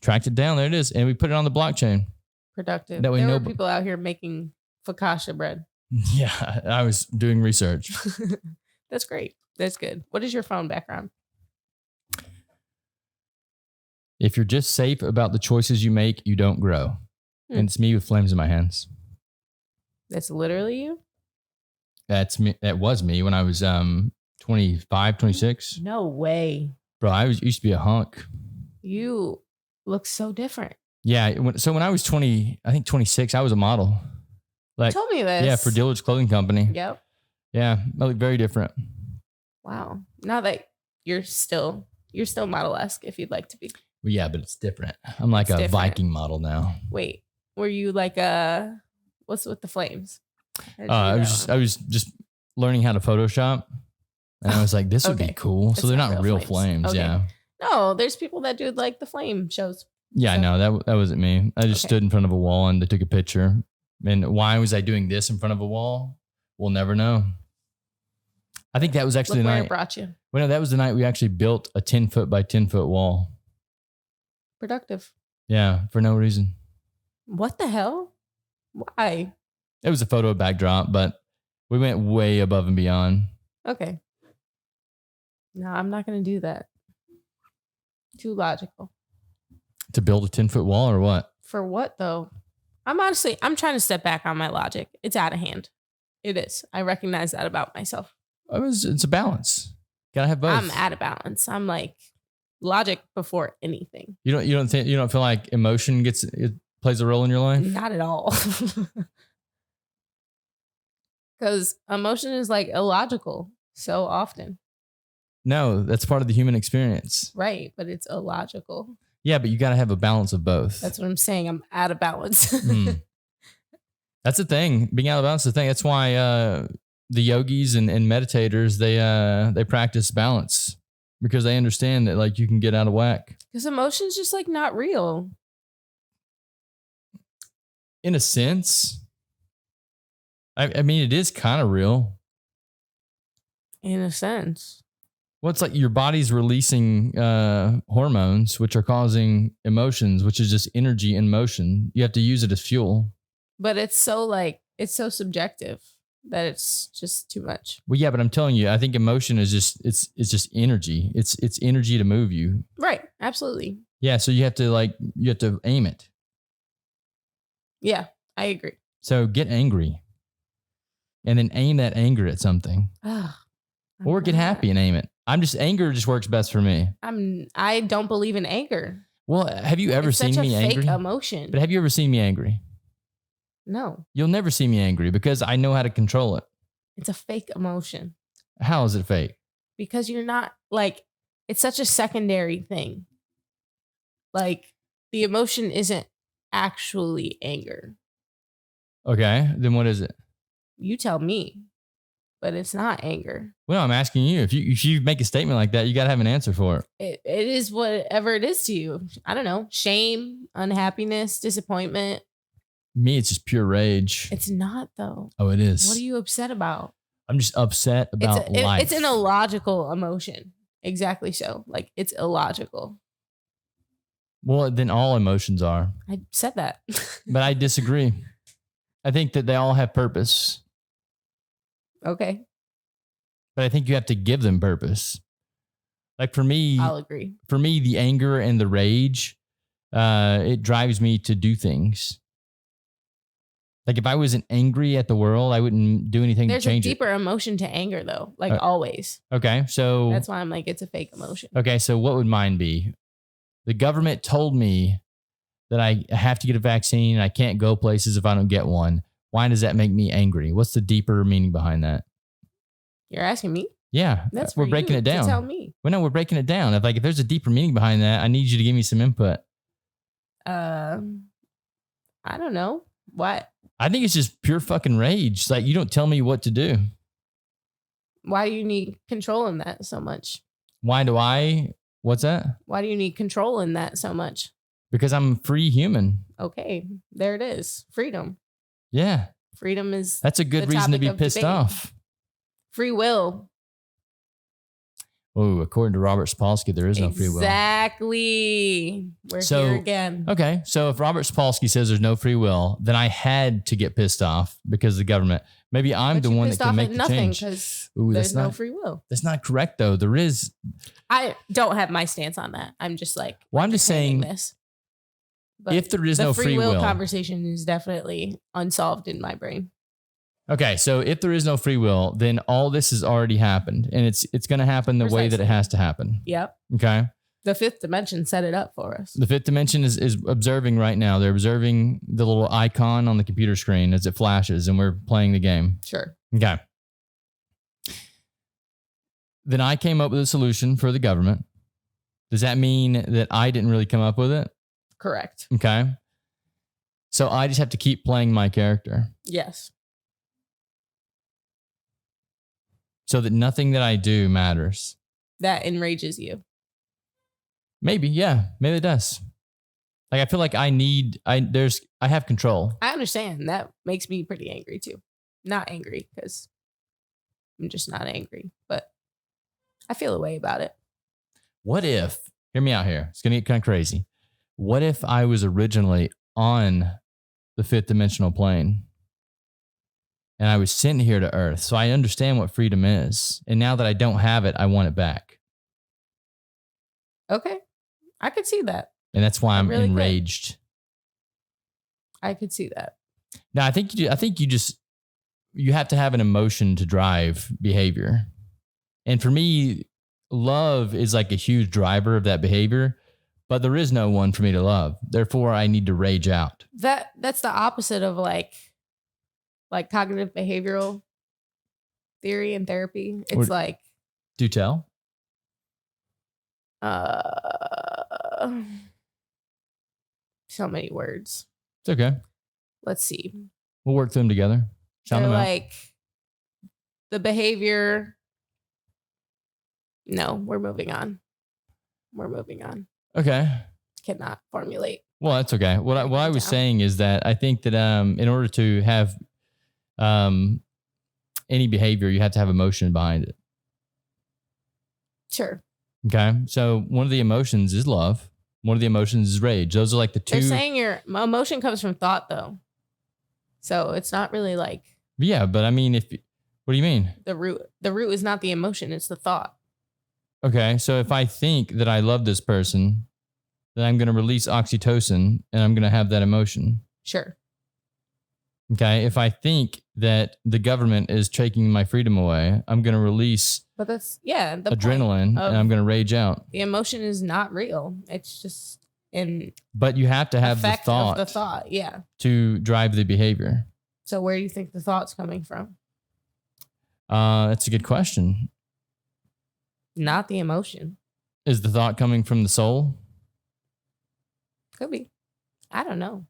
Tracked it down. There it is. And we put it on the blockchain. Productive. That way there were people out here making focaccia bread. Yeah. I was doing research. That's great. That's good. What is your phone background? If you're just safe about the choices you make, you don't grow. And it's me with flames in my hands. That's literally you? That's me. That was me when I was 25, 26. No way. Bro, I used to be a hunk. You look so different. Yeah. So when I was 20, I think 26, I was a model. You told me this. Yeah, for Dillard's Clothing Company. Yep. Yeah, I look very different. Wow. Now that you're still model-esque if you'd like to be. Well, yeah, but it's different. I'm like a Viking model now. Wait, were you like what's with the flames? I was just learning how to Photoshop, and I was like, this would be cool. So they're not real flames. Okay. Yeah. No, there's people that do like the flame shows. Yeah, I know that wasn't me. I just stood in front of a wall and they took a picture. And why was I doing this in front of a wall? We'll never know. I think that was actually the night it brought you. Well, no, that was the night we actually built a 10-foot by 10-foot wall. Productive. Yeah, for no reason. What the hell? Why? It was a photo backdrop, but we went way above and beyond. Okay. No, I'm not going to do that. Too logical. To build a 10-foot wall or what? For what though? I'm trying to step back on my logic. It's out of hand. It is. I recognize that about myself. It's a balance. Gotta have both. I'm out of balance. I'm like logic before anything. You don't feel like emotion plays a role in your life? Not at all. Because emotion is like illogical so often. No, that's part of the human experience. Right, but it's illogical. Yeah, but you got to have a balance of both. That's what I'm saying. I'm out of balance. That's the thing. Being out of balance is the thing. That's why the yogis and meditators, they practice balance because they understand that like you can get out of whack. Because emotion's just like not real. In a sense. I mean, it is kind of real. In a sense. Well, it's like your body's releasing hormones, which are causing emotions, which is just energy in motion. You have to use it as fuel. But it's so subjective that it's just too much. Well, yeah, but I'm telling you, I think emotion is just energy. It's energy to move you. Right. Absolutely. Yeah. So you have to aim it. Yeah, I agree. So get angry and then aim that anger at something. Or get happy and aim it. Anger just works best for me. I don't believe in anger. Well, have you ever seen me angry? It's such a fake emotion. But have you ever seen me angry? No. You'll never see me angry because I know how to control it. It's a fake emotion. How is it fake? Because you're not it's such a secondary thing. Like the emotion isn't actually anger. Okay, then what is it? You tell me. But it's not anger. Well, I'm asking you. If you make a statement like that, you got to have an answer for it. It is whatever it is to you. I don't know. Shame, unhappiness, disappointment. Me, it's just pure rage. It's not though. Oh, it is. What are you upset about? I'm just upset about life. It's an illogical emotion. Exactly so. Like it's illogical. Well, then all emotions are. I said that. But I disagree. I think that they all have purpose. Okay. But I think you have to give them purpose. Like for me, I'll agree. For me, the anger and the rage, it drives me to do things. Like if I wasn't angry at the world, I wouldn't do anything There's to change a deeper emotion to anger though, like always. Okay, so that's why I'm like, it's a fake emotion. Okay, so what would mine be? The government told me that I have to get a vaccine and I can't go places if I don't get one. Why does that make me angry? What's the deeper meaning behind that? You're asking me? Yeah, That's we're breaking it down. To tell me. Well, no, we're breaking it down. If there's a deeper meaning behind that, I need you to give me some input. I don't know. What? I think it's just pure fucking rage. Like you don't tell me what to do. Why do you need control in that so much? Why do I? What's that? Why do you need control in that so much? Because I'm a free human. Okay, there it is. Freedom. Yeah. Freedom is. That's a good reason to be pissed off. Free will. Oh, according to Robert Sapolsky, there is no free will. Exactly. We're here again. Okay. So if Robert Sapolsky says there's no free will, then I had to get pissed off because of the government. Maybe I'm the one that can make the change. Because there's no free will. That's not correct, though. There is. I don't have my stance on that. I'm just like. Well, I'm just saying this. But if there is no free will conversation is definitely unsolved in my brain. Okay, so if there is no free will, then all this has already happened, and it's going to happen the way that it has to happen. Yep. Okay. The fifth dimension set it up for us. The fifth dimension is observing right now. They're observing the little icon on the computer screen as it flashes, and we're playing the game. Sure. Okay. Then I came up with a solution for the government. Does that mean that I didn't really come up with it? Correct. Okay. So I just have to keep playing my character. Yes. So that nothing that I do matters. That enrages you. Maybe, yeah. Maybe it does. Like I feel like I have control. I understand. That makes me pretty angry too. Not angry because I'm just not angry, but I feel a way about it. What if, hear me out here. It's going to get kind of crazy. What if I was originally on the fifth dimensional plane? And I was sent here to Earth. So I understand what freedom is. And now that I don't have it, I want it back. Okay. I could see that. And that's why I'm really enraged. I could see that. Now, I think you have to have an emotion to drive behavior. And for me, love is like a huge driver of that behavior. But there is no one for me to love. Therefore, I need to rage out. That's the opposite of like cognitive behavioral theory and therapy. It's like. Do tell. So many words. It's okay. Let's see. We'll work through them together. They're like the behavior. No, we're moving on. Okay. Cannot formulate. Well, that's okay. What I was saying is that I think that in order to have any behavior, you have to have emotion behind it. Sure. Okay. So one of the emotions is love. One of the emotions is rage. Those are like the two. They're saying your emotion comes from thought, though. So it's not really like. Yeah, but I mean, what do you mean? The root is not the emotion; it's the thought. Okay, so if I think that I love this person, then I'm going to release oxytocin, and I'm going to have that emotion. Sure. Okay, if I think that the government is taking my freedom away, I'm going to release. But that's adrenaline, and I'm going to rage out. The emotion is not real. It's just But you have to have the thought. Of the thought, yeah. To drive the behavior. So where do you think the thought's coming from? That's a good question. Not the emotion. Is the thought coming from the soul? Could be. I don't know.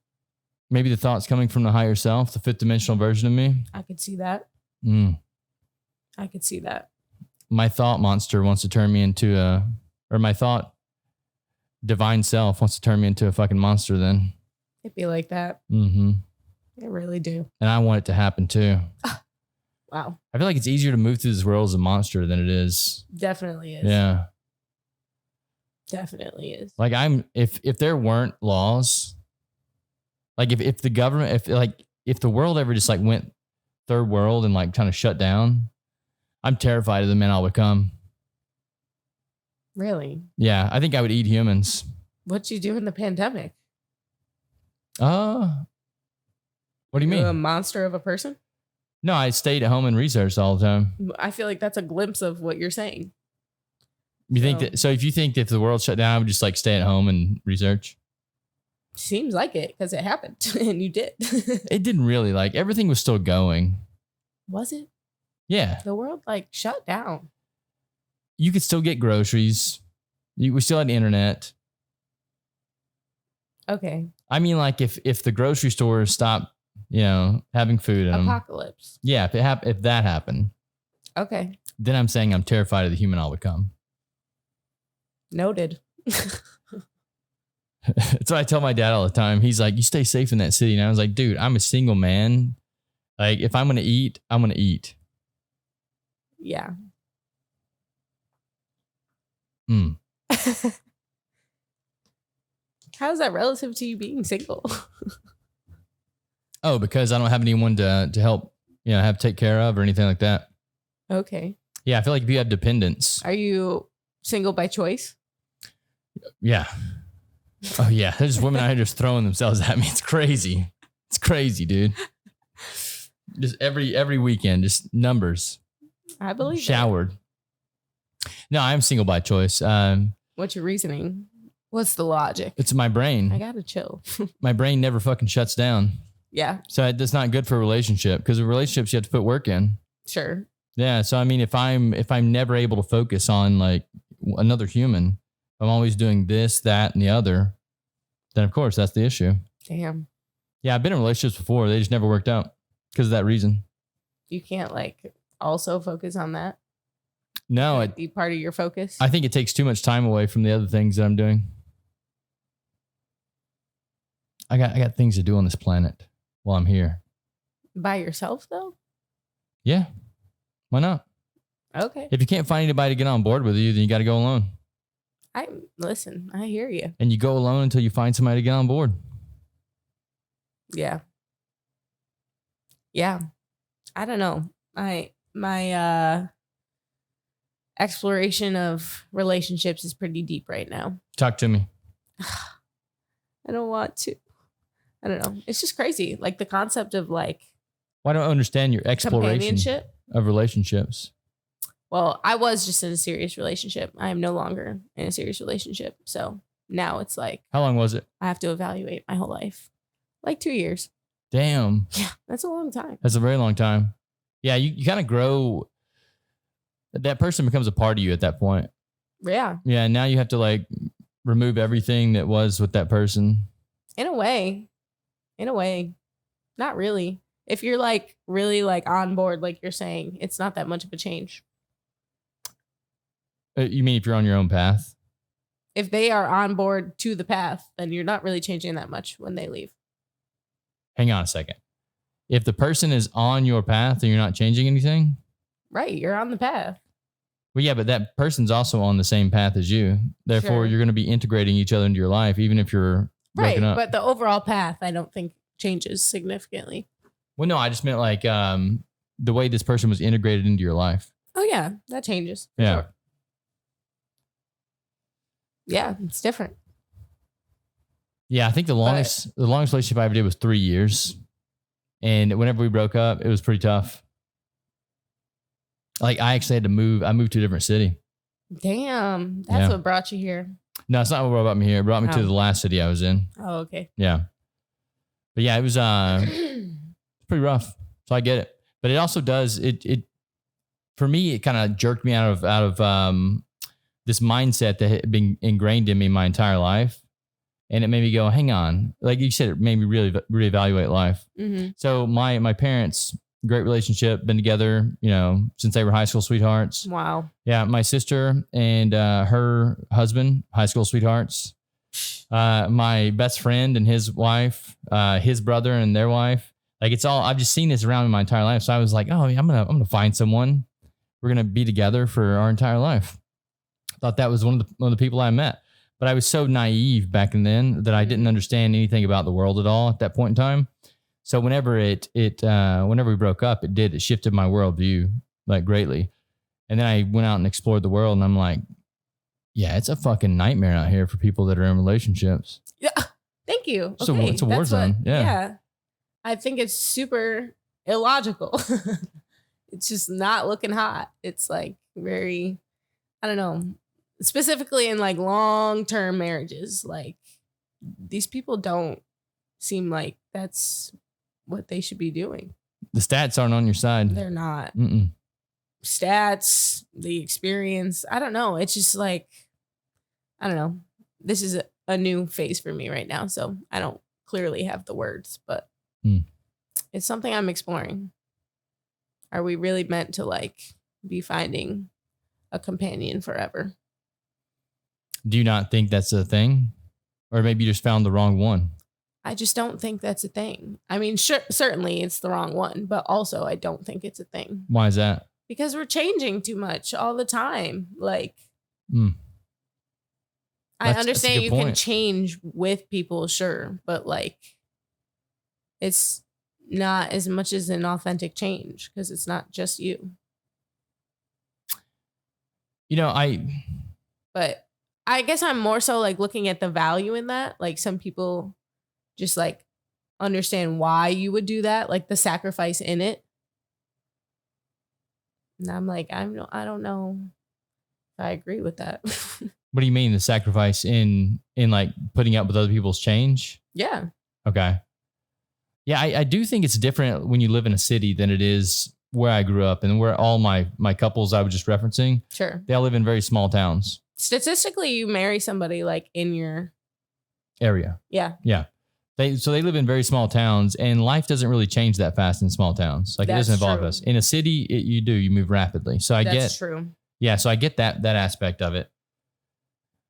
Maybe the thought's coming from the higher self, the fifth dimensional version of me. I could see that. I could see that. My thought monster wants to turn me into my thought divine self wants to turn me into a fucking monster then. It'd be like that. Mm-hmm. I really do. And I want it to happen too. Wow. I feel like it's easier to move through this world as a monster than it is. Definitely is. Yeah. Definitely is. Like if there weren't laws, like if the government, if the world ever just like went third world and like kind of shut down, I'm terrified of the men I'll become. Really? Yeah, I think I would eat humans. What'd you do in the pandemic? What do you mean? A monster of a person? No, I stayed at home and researched all the time. I feel like that's a glimpse of what you're saying. You think that? So if you think that if the world shut down, I would just like stay at home and research. Seems like it because it happened and you did. It didn't really, like, everything was still going. Was it? Yeah. The world like shut down. You could still get groceries. We still had internet. Okay. I mean, like if the grocery stores stopped, having food in them. Apocalypse. Yeah. If that happened. Okay. Then I'm saying I'm terrified of the human I'll become. Noted. That's what I tell my dad all the time. He's like, you stay safe in that city. And I was like, dude, I'm a single man. Like, if I'm going to eat, I'm going to eat. Yeah. How is that relative to you being single? Oh, because I don't have anyone to help, have take care of or anything like that. Okay. Yeah, I feel like if you have dependents. Are you single by choice? Yeah. Oh, yeah. There's women out here just throwing themselves at me. It's crazy. It's crazy, dude. Just every weekend, just numbers. I believe showered. No, I'm single by choice. What's your reasoning? What's the logic? It's my brain. I gotta chill. My brain never fucking shuts down. Yeah. So that's not good for a relationship because in relationships you have to put work in. Sure. Yeah. So I mean, if I'm never able to focus on like another human, I'm always doing this, that, and the other, then of course that's the issue. Damn. Yeah, I've been in relationships before. They just never worked out because of that reason. You can't like also focus on that. No, it be part of your focus. I think it takes too much time away from the other things that I'm doing. I got things to do on this planet while I'm here. By yourself though? Yeah. Why not? Okay. If you can't find anybody to get on board with you, then you got to go alone. Listen, I hear you. And you go alone until you find somebody to get on board. Yeah. Yeah. I don't know. My exploration of relationships is pretty deep right now. Talk to me. I don't want to. I don't know. It's just crazy. Like the concept of like. Well, I don't understand your exploration of relationships. Well, I was just in a serious relationship. I am no longer in a serious relationship. So now it's like. How long was it? I have to evaluate my whole life. Like 2 years. Damn. Yeah, that's a long time. That's a very long time. Yeah, you kind of grow. That person becomes a part of you at that point. Yeah. Yeah, and now you have to like remove everything that was with that person. In a way. Not really. If you're like really like on board, like you're saying, it's not that much of a change. You mean if you're on your own path? If they are on board to the path, then you're not really changing that much when they leave. Hang on a second. If the person is on your path and you're not changing anything? Right. You're on the path. Well, yeah, but that person's also on the same path as you. Therefore, You're going to be integrating each other into your life, even if you're breaking up. But the overall path, I don't think changes significantly. Well, no, I just meant like the way this person was integrated into your life. Oh, yeah. That changes. Yeah. Sure. Yeah, it's different. Yeah, I think the longest relationship I ever did was 3 years. And whenever we broke up, it was pretty tough. Like I actually had to move. I moved to a different city. Damn. That's what brought you here. No, it's not what brought me here. It brought me to the last city I was in. Oh, okay. Yeah. But yeah, it was pretty rough. So I get it. But it also does it for me, it kind of jerked me out of this mindset that had been ingrained in me my entire life. And it made me go, hang on. Like you said, it made me really reevaluate life. Mm-hmm. So my parents, great relationship, been together, since they were high school sweethearts. Wow. Yeah. My sister and her husband, high school sweethearts. My best friend and his wife, his brother and their wife. Like it's all, I've just seen this around my entire life. So I was like, oh, I'm going to find someone. We're going to be together for our entire life. Thought that was one of the people I met. But I was so naive back then that I didn't understand anything about the world at all at that point in time. So whenever whenever we broke up, it shifted my worldview like greatly. And then I went out and explored the world, and I'm like, yeah, it's a fucking nightmare out here for people that are in relationships. Yeah. Thank you. It's Okay. it's a war zone. Yeah. I think it's super illogical. It's just not looking hot. It's like very, I don't know, specifically in like long-term marriages. Like these people don't seem like that's what they should be doing. The stats aren't on your side. They're not. Mm-mm. Stats, the experience. I don't know. It's just like, I don't know. This is a new phase for me right now. So I don't clearly have the words, but it's something I'm exploring. Are we really meant to like be finding a companion forever? Do you not think that's a thing? Or maybe you just found the wrong one? I just don't think that's a thing. I mean, sure, certainly it's the wrong one, but also I don't think it's a thing. Why is that? Because we're changing too much all the time. Like, I understand you can change with people, sure, but like, it's not as much as an authentic change because it's not just you. You know, But I guess I'm more so like looking at the value in that. Like some people just like understand why you would do that, like the sacrifice in it. And I'm like, I don't know if I agree with that. What do you mean the sacrifice in like putting up with other people's change? Yeah. Okay. Yeah, I do think it's different when you live in a city than it is where I grew up and where all my couples I was just referencing. Sure. They all live in very small towns. Statistically, you marry somebody like in your area. Yeah. Yeah. They live in very small towns, and life doesn't really change that fast in small towns. Like That's it doesn't involve true. us. In a city, you move rapidly. So That's true. Yeah, so I get that aspect of it.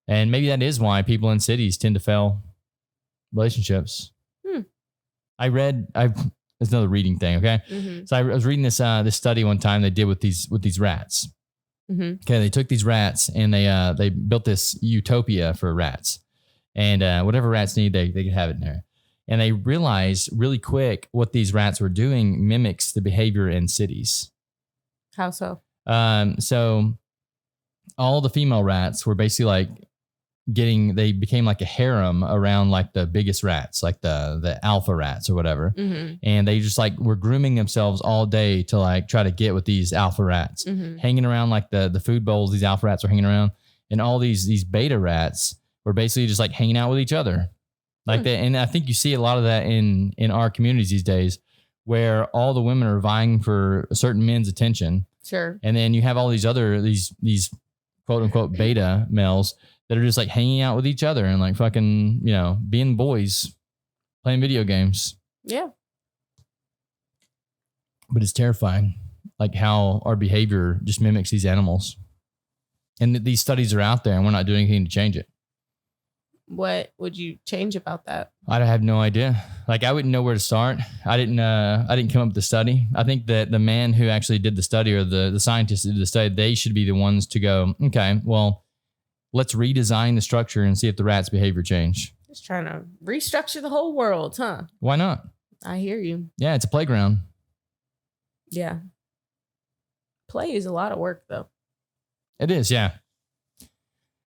And maybe that is why people in cities tend to fail relationships. It's another reading thing, okay? Mm-hmm. So I was reading this study one time they did with these rats. Mm-hmm. Okay, they took these rats and they built this utopia for rats. And whatever rats need, they could have it in there. And they realized really quick what these rats were doing mimics the behavior in cities. How so? So all the female rats were basically like they became like a harem around like the biggest rats, like the alpha rats or whatever. Mm-hmm. And they just like were grooming themselves all day to like try to get with these alpha rats, hanging around like the food bowls. These alpha rats were hanging around, and all these beta rats were basically just like hanging out with each other like that. And I think you see a lot of that in our communities these days where all the women are vying for a certain men's attention. Sure. And then you have all these other, these quote unquote beta males that are just like hanging out with each other and like fucking, being boys, playing video games. Yeah. But it's terrifying, like how our behavior just mimics these animals. And these studies are out there and we're not doing anything to change it. What would you change about that? I have no idea. Like I wouldn't know where to start. I didn't come up with the study. I think that the man who actually did the study or the scientists who did the study, they should be the ones to go, okay, well, let's redesign the structure and see if the rats' behavior change. Just trying to restructure the whole world, huh? Why not? I hear you. Yeah, it's a playground. Yeah. Play is a lot of work though. It is, yeah.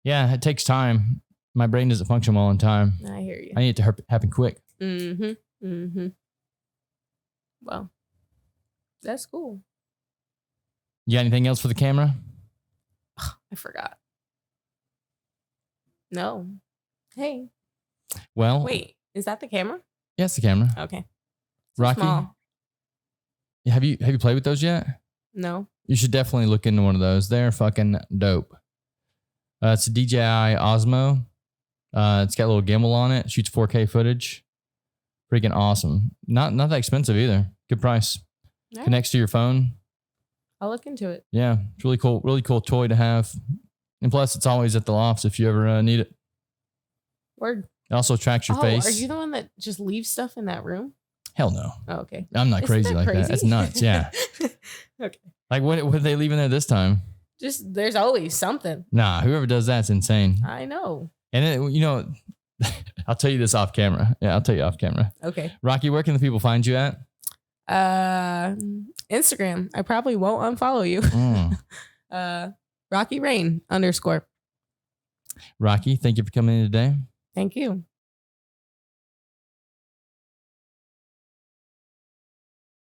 Yeah, it takes time. My brain doesn't function well in time. I hear you. I need it to happen quick. Mm-hmm. Mm-hmm. Well, that's cool. You got anything else for the camera? I forgot. No. Hey. Well, wait, is that the camera? Yeah, it's the camera. Okay. Rocky, small. have you played with those yet? No. You should definitely look into one of those. They're fucking dope. It's a DJI Osmo. It's got a little gimbal on it. Shoots 4K footage. Freaking awesome. Not that expensive either. Good price. All right. Connects to your phone. I'll look into it. Yeah, it's really cool toy to have. And plus, it's always at the lofts if you ever need it. Word. It also tracks your face. Are you the one that just leaves stuff in that room? Hell no. Oh, okay. I'm not crazy like that. That's nuts. Yeah. Okay. Like what are they leaving there this time? Just there's always something. Nah, whoever does that's insane. I know. And then, you know, I'll tell you this off camera. Yeah, I'll tell you off camera. Okay. Rocky, where can the people find you at? Instagram. I probably won't unfollow you. Rocky Raine _. Rocky, thank you for coming in today. Thank you.